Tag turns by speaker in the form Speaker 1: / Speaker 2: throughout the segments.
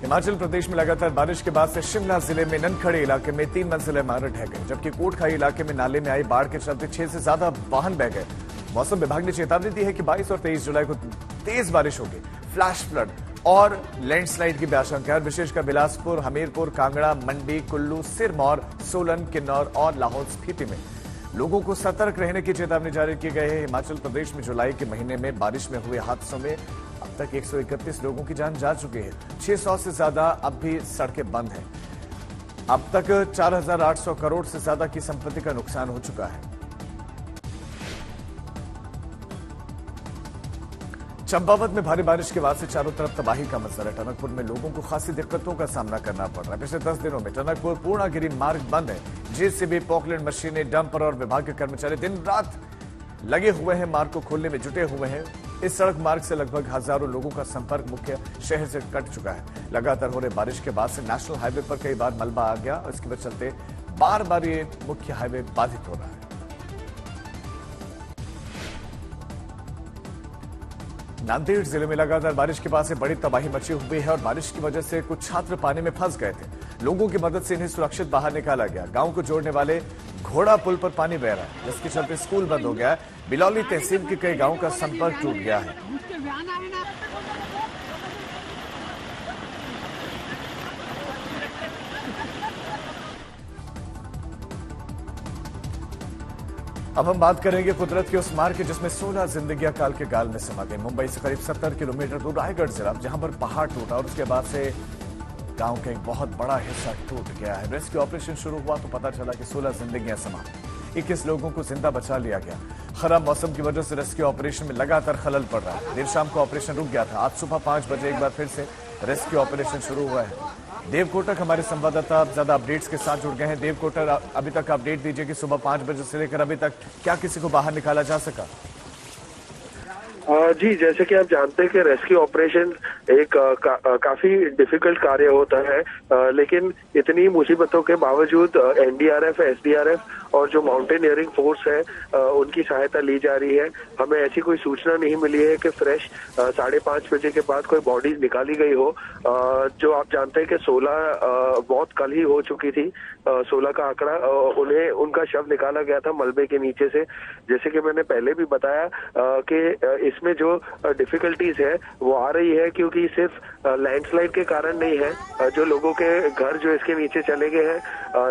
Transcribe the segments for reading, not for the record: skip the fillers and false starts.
Speaker 1: हिमाचल प्रदेश में लगातार बारिश के बाद से शिमला जिले में ननखड़े इलाके में 3 मंजिल इमारत ढह गई, जबकि कोटखाई इलाके में नाले में आई बाढ़ के चलते 6 से ज्यादा वाहन बह गए। मौसम विभाग ने चेतावनी दी है कि 22 और 23 जुलाई को तेज बारिश होगी, फ्लैश फ्लड और लैंडस्लाइड की भी आशंका है। विशेषकर बिलासपुर, हमीरपुर, कांगड़ा, मंडी, कुल्लू, सिरमौर, सोलन, किन्नौर और लाहौल स्पीति में लोगों को सतर्क रहने की चेतावनी जारी की गई है। हिमाचल प्रदेश में जुलाई के महीने में बारिश में हुए हादसों में अब तक 131 लोगों की जान जा चुकी है। 600 से ज्यादा अब भी सड़कें बंद हैं। अब तक 4,800 करोड़ से ज्यादा की संपत्ति का नुकसान हो चुका है। चंपावत में भारी बारिश के बाद से चारों तरफ तबाही का मंजर है। टनकपुर में लोगों को खासी दिक्कतों का सामना करना पड़ रहा है। पिछले 10 दिनों में टनकपुर पूर्णागिरी मार्ग बंद है। जेसीबी, पॉकलैंड मशीनें, डंपर और विभाग के कर्मचारी दिन रात लगे हुए हैं, मार्ग को खोलने में जुटे हुए हैं। इस सड़क मार्ग से लगभग हजारों लोगों का संपर्क मुख्य शहर से कट चुका है। लगातार हो रहे बारिश के बाद से नेशनल हाईवे पर कई बार मलबा आ गया और इसके वजह चलते बार बार ये मुख्य हाईवे बाधित हो रहा है। नांदेड़ जिले में लगातार बारिश के बाद से बड़ी तबाही मची हुई है और बारिश की वजह से कुछ छात्र पानी में फंस गए थे। लोगों की मदद से इन्हें सुरक्षित बाहर निकाला गया। गांव को जोड़ने वाले घोड़ा पुल पर पानी बह रहा है, जिसके चलते स्कूल बंद हो गया है। बिलौली तहसील के कई गांवों का संपर्क टूट गया है। अब हम बात करेंगे कुदरत के उस मार्ग की जिसमें 16 जिंदगियां काल के गाल में समा गई। मुंबई से करीब 70 किलोमीटर दूर रायगढ़ जिला, जहां पर पहाड़ टूटा और उसके बाद से गांव का एक बहुत बड़ा हिस्सा टूट गया है। रेस्क्यू ऑपरेशन शुरू हुआ तो पता चला कि 16 जिंदगियां समा, 21 लोगों को जिंदा बचा लिया गया। खराब मौसम की वजह से रेस्क्यू ऑपरेशन में लगातार खलल पड़ रहा है। देर शाम को ऑपरेशन रुक गया था। आज सुबह 5 बजे एक बार फिर से रेस्क्यू ऑपरेशन शुरू हुआ है। देव कोटक हमारे संवाददाता अब ज्यादा अपडेट्स के साथ जुड़ गए हैं। देव कोटक, अभी तक अपडेट दीजिए कि सुबह 5 बजे से लेकर अभी तक क्या किसी को बाहर निकाला जा सका?
Speaker 2: जी, जैसे कि आप जानते हैं कि रेस्क्यू ऑपरेशन एक काफी डिफिकल्ट कार्य होता है, लेकिन इतनी मुसीबतों के बावजूद एनडीआरएफ, एसडीआरएफ और जो माउंटेनियरिंग फोर्स है उनकी सहायता ली जा रही है। हमें ऐसी कोई सूचना नहीं मिली है कि फ्रेश 5:30 बजे के बाद कोई बॉडीज निकाली गई हो। जो आप जानते हैं कि 16 मौत कल ही हो चुकी थी। 16 का आंकड़ा, उनका शव निकाला गया था मलबे के नीचे से। जैसे कि मैंने पहले भी बताया कि इसमें जो डिफिकल्टीज है वो आ रही है क्योंकि सिर्फ लैंडस्लाइड के कारण नहीं है। जो लोगों के घर जो इसके नीचे चले गए हैं,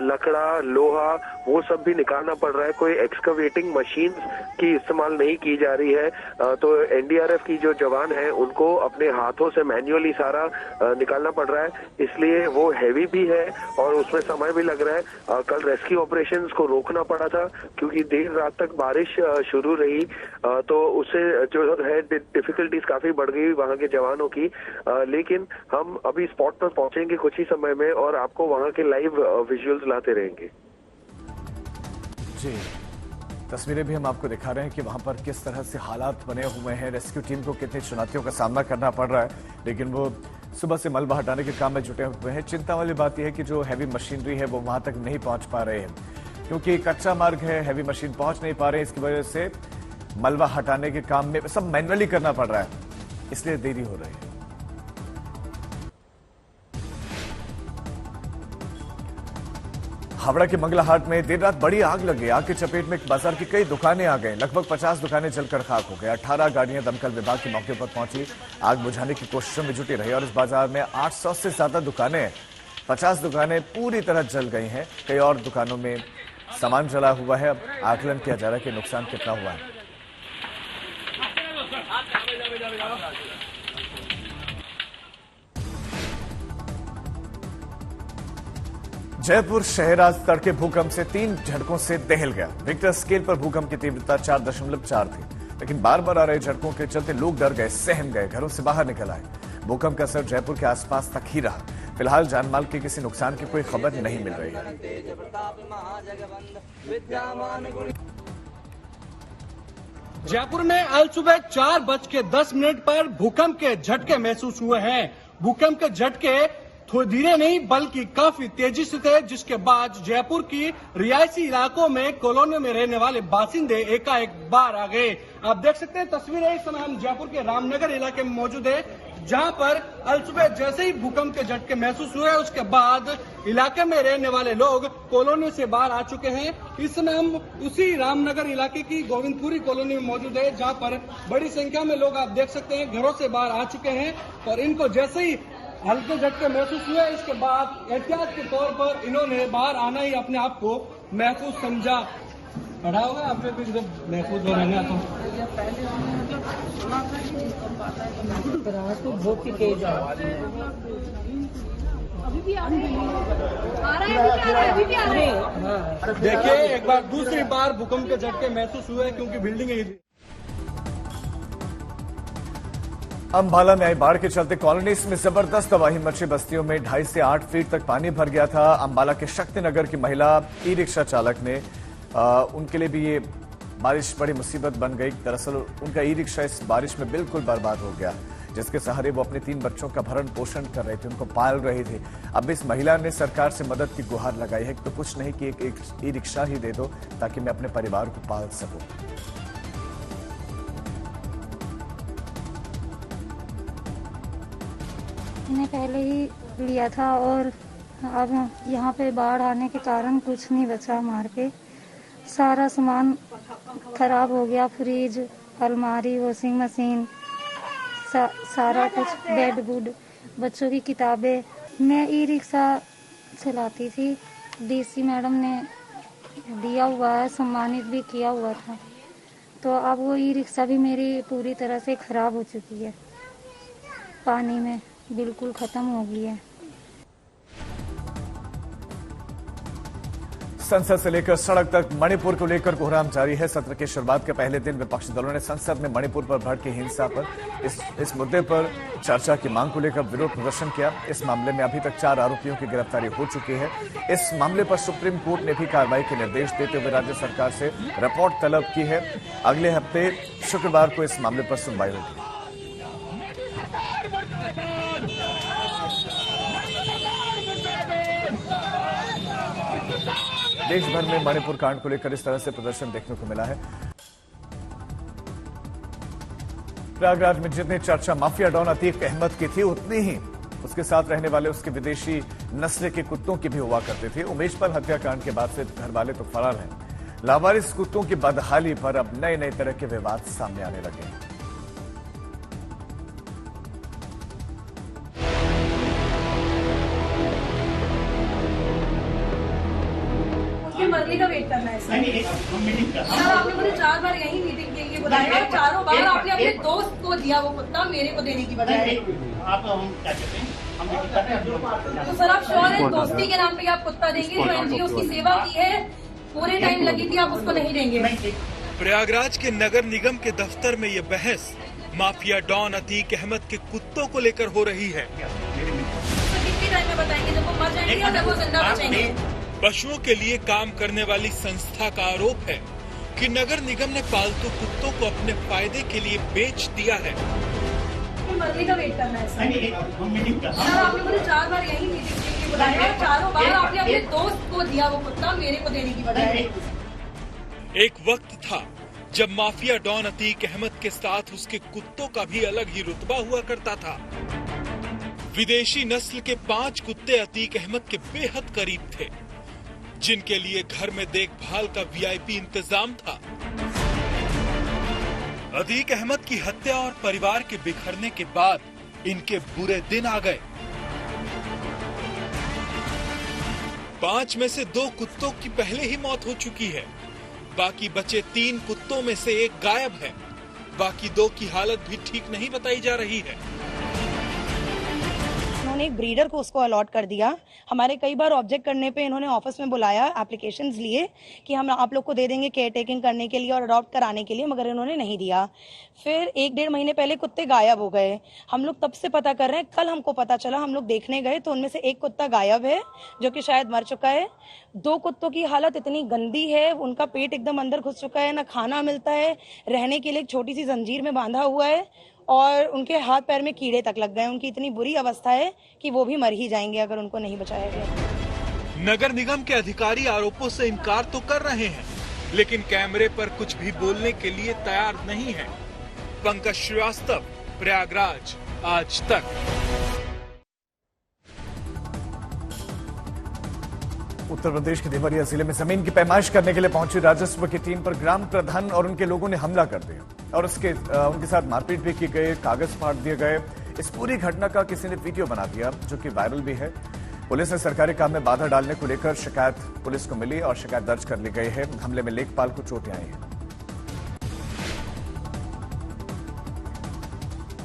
Speaker 2: लकड़ा, लोहा, वो सब भी निकालना पड़ रहा है। कोई एक्सकवेटिंग मशीन की इस्तेमाल नहीं की जा रही है। तो एनडीआरएफ की जो जवान है उनको अपने हाथों से मैन्युअली सारा निकालना पड़ रहा है, इसलिए वो हैवी भी है और उसमें समय भी लग रहा है। कल रेस्क्यू ऑपरेशंस को रोकना पड़ा था क्योंकि देर रात तक बारिश शुरू रही, तो उससे जो है डिफिकल्टीज काफी बढ़ गई वहां के जवानों की। लेकिन हम अभी स्पॉट पर पहुंचेंगे कुछ ही समय में और आपको वहां के लाइव विजुअल्स लाते रहेंगे।
Speaker 1: जी, तस्वीरें भी हम आपको दिखा रहे हैं कि वहां पर किस तरह से हालात बने हुए हैं। रेस्क्यू टीम को कितनी चुनौतियों का सामना करना पड़ रहा है, लेकिन वो सुबह से मलबा हटाने के काम में जुटे हुए हैं। चिंता वाली बात यह है कि जो हैवी मशीनरी है वो वहां तक नहीं पहुंच पा रहे हैं क्योंकि कच्चा मार्ग है, हैवी मशीन पहुंच नहीं पा रहे हैं। इसकी वजह से मलबा हटाने के काम में सब मैनुअली करना पड़ रहा है, इसलिए देरी हो रही है। हावड़ा के मंगलाहाट में देर रात बड़ी आग लगी। आग की चपेट में एक बाजार की कई दुकानें आ गई। लगभग 50 दुकानें जलकर खाक हो गई। 18 गाड़ियां दमकल विभाग के मौके पर पहुंची, आग बुझाने की कोशिशों में जुटी रही और इस बाजार में 800 से ज्यादा दुकानें, 50 दुकानें पूरी तरह जल गई हैं। कई और दुकानों में सामान जला हुआ है। अब आकलन किया जा रहा है कि नुकसान कितना हुआ है। जयपुर शहर आज तड़के भूकंप से 3 झटकों से दहल गया। रिक्टर स्केल पर भूकंप की तीव्रता 4.4 थी, लेकिन बार बार आ रहे झटकों के चलते लोग डर गए, सहम गए, घरों से बाहर निकल आए। भूकंप का असर जयपुर के आसपास तक ही रहा। फिलहाल जानमाल के किसी नुकसान की कोई खबर नहीं मिल रही है।
Speaker 3: जयपुर में आज सुबह 4:10 पर भूकंप के झटके महसूस हुए हैं। भूकंप के झटके थोड़ी धीरे नहीं बल्कि काफी तेजी से थे, जिसके बाद जयपुर की रिहायशी इलाकों में कॉलोनियों में रहने वाले बासिंदे एकाएक बाहर आ गए। आप देख सकते हैं तस्वीरें, इस समय हम जयपुर के रामनगर इलाके में मौजूद है, जहां पर कल सुबह जैसे ही भूकंप के झटके महसूस हुए उसके बाद इलाके में रहने वाले लोग कॉलोनी से बाहर आ चुके हैं। इस समय हम उसी रामनगर इलाके की गोविंदपुरी कॉलोनी में मौजूद है, जहां पर बड़ी संख्या में लोग आप देख सकते हैं घरों से बाहर आ चुके हैं और इनको जैसे ही हल्के झटके महसूस हुए इसके बाद एहतियात के तौर पर इन्होंने बाहर आना ही अपने आप को महफूज समझा। पढ़ा होगा आपने भी जब महफूज हो रहना तो बहुत ही तेज है। देखिए एक बार दूसरी बार भूकंप के झटके महसूस हुए क्योंकि बिल्डिंग ही थी।
Speaker 1: अंबाला में आई बाढ़ के चलते कॉलोनीज में जबरदस्त तबाही मची। बस्तियों में 2.5 से 8 फीट तक पानी भर गया था। अंबाला के शक्तिनगर की महिला ई रिक्शा चालक ने उनके लिए भी ये बारिश बड़ी मुसीबत बन गई। दरअसल उनका ई रिक्शा इस बारिश में बिल्कुल बर्बाद हो गया, जिसके सहारे वो अपने 3 बच्चों का भरण पोषण कर रहे थे, उनको पाल रहे थे। अब इस महिला ने सरकार से मदद की गुहार लगाई है तो कुछ नहीं कि एक ई रिक्शा ही दे दो ताकि मैं अपने परिवार को पाल सकूं।
Speaker 4: मैंने पहले ही लिया था और अब यहाँ पे बाढ़ आने के कारण कुछ नहीं बचा हमारे पे। सारा सामान खराब हो गया, फ्रिज, अलमारी, वॉशिंग मशीन, सारा कुछ, बेड वुड, बच्चों की किताबें। मैं ई रिक्शा चलाती थी, डीसी मैडम ने दिया हुआ है, सम्मानित भी किया हुआ था। तो अब वो ई रिक्शा भी मेरी पूरी तरह से खराब हो चुकी है, पानी में बिल्कुल खत्म हो गई है।
Speaker 1: संसद से लेकर सड़क तक मणिपुर को लेकर कोहराम जारी है। सत्र के शुरुआत के पहले दिन विपक्षी दलों ने संसद में मणिपुर पर भड़की हिंसा पर इस मुद्दे पर चर्चा की मांग को लेकर विरोध प्रदर्शन किया। इस मामले में अभी तक 4 आरोपियों की गिरफ्तारी हो चुकी है। इस मामले पर सुप्रीम कोर्ट ने भी कार्रवाई के निर्देश देते हुए राज्य सरकार से रिपोर्ट तलब की है। अगले हफ्ते शुक्रवार को इस मामले पर सुनवाई होगी। देश भर में मणिपुर कांड को लेकर इस तरह से प्रदर्शन देखने को मिला है। प्रयागराज में जितनी चर्चा माफिया डॉन अतीक अहमद की थी, उतनी ही उसके साथ रहने वाले उसके विदेशी नस्ल के कुत्तों की भी हुआ करते थे। उमेशपाल हत्याकांड के बाद से घर वाले तो फरार हैं। लावारिस कुत्तों की बदहाली पर अब नए नए तरह के विवाद सामने आने लगे हैं।
Speaker 5: मर्जी का वेट करना है सर। आपने मुझे 4 बार यही मीटिंग के लिए बुलाया और चारों बार आपने अपने दोस्त को दिया वो कुत्ता, मेरे को देने की बजाय। तो सर आप श्योर है दोस्ती के नाम पे आप कुत्ता देंगे? जो एनजीओ की सेवा की है, पूरे टाइम लगी थी, आप उसको नहीं देंगे?
Speaker 6: प्रयागराज के नगर निगम के दफ्तर में ये बहस माफिया डॉन अतीक अहमद के कुत्तों को लेकर हो रही है।
Speaker 5: कितनी टाइम में बताएंगे, जब वो मर जाएंगे या जब वो जिंदा बचेंगे?
Speaker 6: पशुओं के लिए काम करने वाली संस्था का आरोप है कि नगर निगम ने पालतू कुत्तों को अपने फायदे के लिए बेच दिया है।
Speaker 5: मर्जी का वेट करना है सर। आपने मुझे 4 बार यही मीटिंग के लिए बुलाया और चारों बार आपने अपने दोस्त को दिया वो कुत्ता, मेरे को देने की बजाय।
Speaker 6: एक वक्त था जब माफिया डॉन अतीक अहमद के साथ उसके कुत्तों का भी अलग ही रुतबा हुआ करता था। विदेशी नस्ल के 5 कुत्ते अतीक अहमद के बेहद करीब थे, जिनके लिए घर में देखभाल का वीआईपी इंतजाम था। अतीक अहमद की हत्या और परिवार के बिखरने के बाद इनके बुरे दिन आ गए। 5 में से 2 कुत्तों की पहले ही मौत हो चुकी है। बाकी बचे 3 कुत्तों में से एक गायब है। बाकी 2 की हालत भी ठीक नहीं बताई जा रही है।
Speaker 5: उन्होंने एक ब्रीडर को उसको अलॉट कर दिया। हमारे कई बार ऑब्जेक्ट करने पे इन्होंने ऑफिस में बुलाया, एप्लीकेशंस लिए कि हम आप लोग को दे देंगे केयर टेकिंग करने के लिए और अडॉप्ट कराने के लिए, मगर इन्होंने नहीं दिया। फिर 1-1.5 महीने पहले कुत्ते गायब हो गए। हम लोग तब से पता कर रहे हैं, कल हमको पता चला, हम लोग देखने गए तो उनमें से एक कुत्ता गायब है जो कि शायद मर चुका है। 2 कुत्तों की हालत इतनी गंदी है, उनका पेट एकदम अंदर घुस चुका है, ना खाना मिलता है, रहने के लिए एक छोटी सी जंजीर में बांधा हुआ है और उनके हाथ पैर में कीड़े तक लग गए। उनकी इतनी बुरी अवस्था है कि वो भी मर ही जाएंगे अगर उनको नहीं बचाया गया।
Speaker 6: नगर निगम के अधिकारी आरोपों से इनकार तो कर रहे हैं, लेकिन कैमरे पर कुछ भी बोलने के लिए तैयार नहीं है। पंकज श्रीवास्तव, प्रयागराज। आज तक।
Speaker 1: उत्तर प्रदेश के देवरिया जिले में जमीन की पैमाइश करने के लिए पहुंची राजस्व की टीम पर ग्राम प्रधान और उनके लोगों ने हमला कर दिया और उनके साथ मारपीट भी की गई, कागज फाड़ दिए गए। इस पूरी घटना का किसी ने वीडियो बना दिया जो कि वायरल भी है। पुलिस ने सरकारी काम में बाधा डालने को लेकर शिकायत पुलिस को मिली और शिकायत दर्ज कर ली गई है। हमले में लेखपाल को चोटें आई हैं।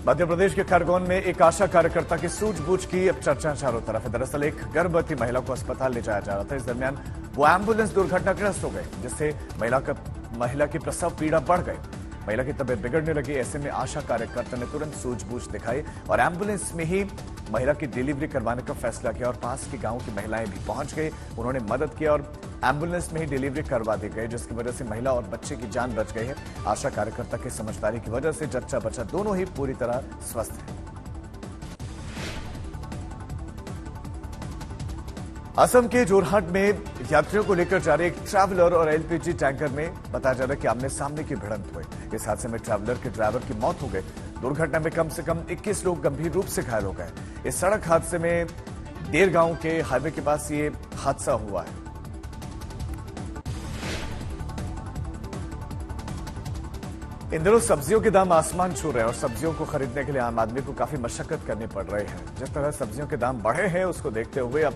Speaker 1: मध्य प्रदेश के खरगोन में एक आशा कार्यकर्ता की सूझबूझ की अब चर्चा चारों तरफ है। दरअसल एक गर्भवती महिला को अस्पताल ले जाया जा रहा था। इस दरमियान वो एम्बुलेंस दुर्घटनाग्रस्त हो गई, जिससे महिला की प्रसव पीड़ा बढ़ गई। महिला की तबीयत बिगड़ने लगी। ऐसे में आशा कार्यकर्ता ने तुरंत सूझबूझ दिखाई और एम्बुलेंस में ही महिला की डिलीवरी करवाने का फैसला किया और पास के गांव की महिलाएं भी पहुंच गई। उन्होंने मदद की और एम्बुलेंस में ही डिलीवरी करवा दी गई, जिसकी वजह से महिला और बच्चे की जान बच गई है। आशा कार्यकर्ता की समझदारी की वजह से जच्चा बच्चा दोनों ही पूरी तरह स्वस्थ हैं। असम के जोरहाट में यात्रियों को लेकर जा रहे एक ट्रैवलर और एलपीजी टैंकर में बताया जा रहा है कि आमने सामने की भिड़ंत हुई। इस हादसे में ट्रैवलर के ड्राइवर की मौत हो गई। दुर्घटना में कम से कम 21 लोग गंभीर रूप से घायल हो गए। इस सड़क हादसे में देर गांव के हाईवे के पास ये हादसा हुआ है। इन दिनों सब्जियों के दाम आसमान छू रहे हैं और सब्जियों को खरीदने के लिए आम आदमी को काफी मशक्कत करनी पड़ रही है। जिस तरह सब्जियों के दाम बढ़े हैं उसको देखते हुए अब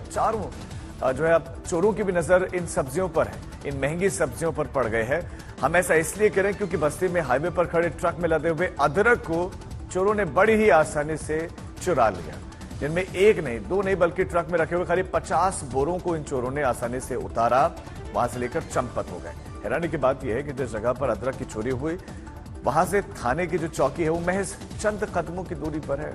Speaker 1: चोरों की भी नजर इन सब्जियों पर है, इन महंगी सब्जियों पर पड़ गए हैं। हम ऐसा इसलिए करें क्योंकि बस्ती में हाईवे पर खड़े ट्रक में लदे हुए अदरक को चोरों ने बड़ी ही आसानी से चुरा लिया। जिनमें एक नहीं, दो नहीं, बल्कि ट्रक में रखे हुए करीब 50 बोरों को इन चोरों ने आसानी से उतारा, वहां से लेकर चंपत हो गए। हैरानी की बात यह है कि जिस जगह पर अदरक की चोरी हुई वहां से थाने की जो चौकी है वो महज चंद कदमों की दूरी पर है।